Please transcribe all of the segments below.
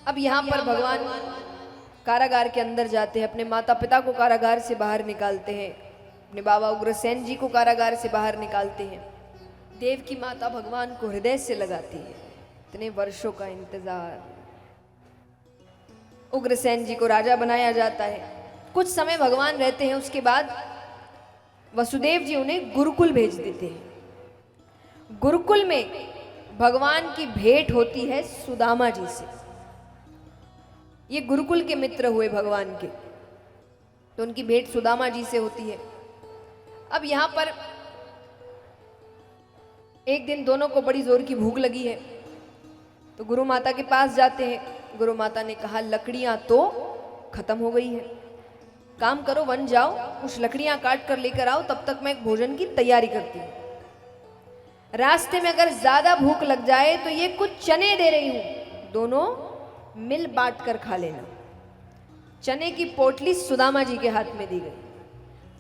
अब यहाँ पर भगवान कारागार के अंदर जाते हैं, अपने माता पिता को कारागार से बाहर निकालते हैं, अपने बाबा उग्रसेन जी को कारागार से बाहर निकालते हैं। देव की माता भगवान को हृदय से लगाती है, इतने वर्षों का इंतजार। उग्रसेन जी को राजा बनाया जाता है, कुछ समय भगवान रहते हैं, उसके बाद वसुदेव जी उन्हें गुरुकुल भेज देते हैं। गुरुकुल में भगवान की भेंट होती है सुदामा जी से। ये गुरुकुल के मित्र हुए भगवान के, तो उनकी भेंट सुदामा जी से होती है। अब यहां पर एक दिन दोनों को बड़ी जोर की भूख लगी है, तो गुरु माता के पास जाते हैं। गुरु माता ने कहा लकड़ियां तो खत्म हो गई है, काम करो वन जाओ, कुछ लकड़ियां काट कर लेकर आओ, तब तक मैं भोजन की तैयारी करती हूँ। रास्ते में अगर ज्यादा भूख लग जाए तो ये कुछ चने दे रही हूं, दोनों मिल बांट कर खा लेना। चने की पोटली सुदामा जी के हाथ में दी गई।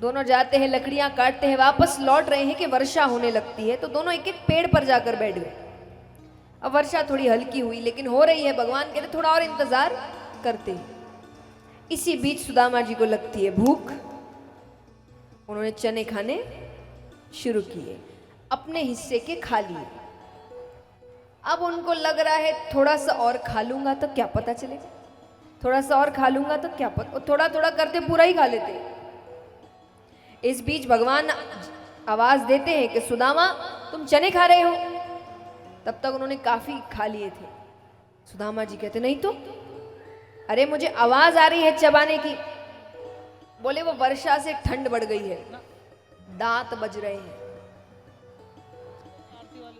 दोनों जाते हैं, लकड़ियां काटते हैं, वापस लौट रहे हैं कि वर्षा होने लगती है, तो दोनों एक एक पेड़ पर जाकर बैठ गए। अब वर्षा थोड़ी हल्की हुई, लेकिन हो रही है। भगवान कहते थोड़ा और इंतजार करते हैं। इसी बीच सुदामा जी को लगती है भूख, उन्होंने चने खाने शुरू किए, अपने हिस्से के खा लिए। अब उनको लग रहा है थोड़ा सा और खा लूंगा तो क्या पता चलेगा, थोड़ा सा और खा लूंगा तो क्या पता, थोड़ा थोड़ा करते पूरा ही खा लेते। इस बीच भगवान आवाज देते हैं कि सुदामा तुम चने खा रहे हो। तब तक उन्होंने काफी खा लिए थे। सुदामा जी कहते नहीं तो, अरे मुझे आवाज आ रही है चबाने की। बोले वो वर्षा से ठंड बढ़ गई है, दांत बज रहे हैं।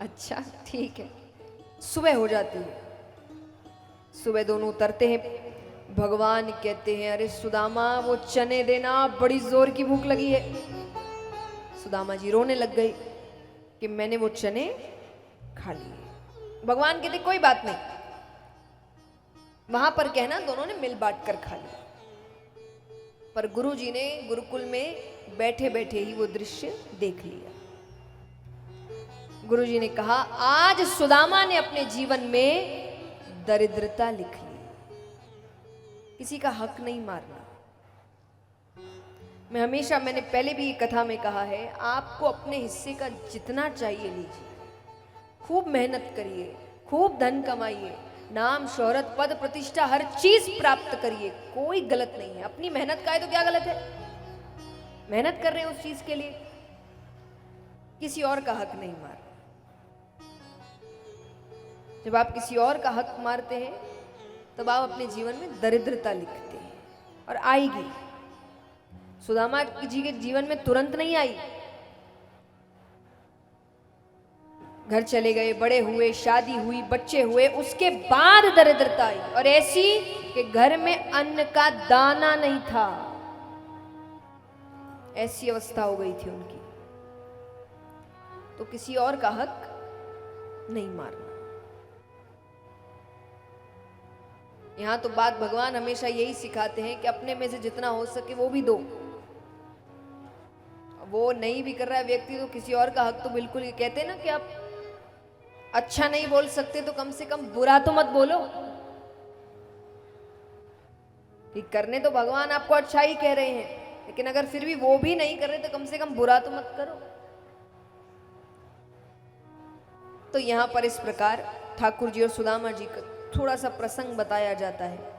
अच्छा ठीक है। सुबह हो जाती है, सुबह दोनों उतरते हैं। भगवान कहते हैं अरे सुदामा वो चने देना, बड़ी जोर की भूख लगी है। सुदामा जी रोने लग गई कि मैंने वो चने खा लिए। भगवान कहते कोई बात नहीं, वहां पर कहना दोनों ने मिल बांट कर खा लिया। पर गुरु जी ने गुरुकुल में बैठे बैठे ही वो दृश्य देख लिया। गुरु जी ने कहा आज सुदामा ने अपने जीवन में दरिद्रता लिख ली। किसी का हक नहीं मारना। मैंने पहले भी ये कथा में कहा है, आपको अपने हिस्से का जितना चाहिए लीजिए, खूब मेहनत करिए, खूब धन कमाइए, नाम शोहरत पद प्रतिष्ठा हर चीज प्राप्त करिए, कोई गलत नहीं है। अपनी मेहनत का है तो क्या गलत है, मेहनत कर रहे हैं उस चीज के लिए, किसी और का हक नहीं मार। जब आप किसी और का हक मारते हैं तब आप अपने जीवन में दरिद्रता लिखते हैं, और आएगी। सुदामा जी के जीवन में तुरंत नहीं आई। घर चले गए, बड़े हुए, शादी हुई, बच्चे हुए, उसके बाद दरिद्रता आई, और ऐसी कि घर में अन्न का दाना नहीं था। ऐसी अवस्था हो गई थी उनकी। तो किसी और का हक नहीं मारना। यहां तो बात भगवान हमेशा यही सिखाते हैं कि अपने में से जितना हो सके वो भी दो। वो नहीं भी कर रहा है व्यक्ति तो किसी और का हक तो बिल्कुल ही। कहते हैं ना कि आप अच्छा नहीं बोल सकते तो कम से कम बुरा तो मत बोलो। ठीक करने तो भगवान आपको अच्छा ही कह रहे हैं, लेकिन अगर फिर भी वो भी नहीं कर रहे तो कम से कम बुरा तो मत करो। तो यहां पर इस प्रकार ठाकुर जी और सुदामा जी का थोड़ा सा प्रसंग बताया जाता है।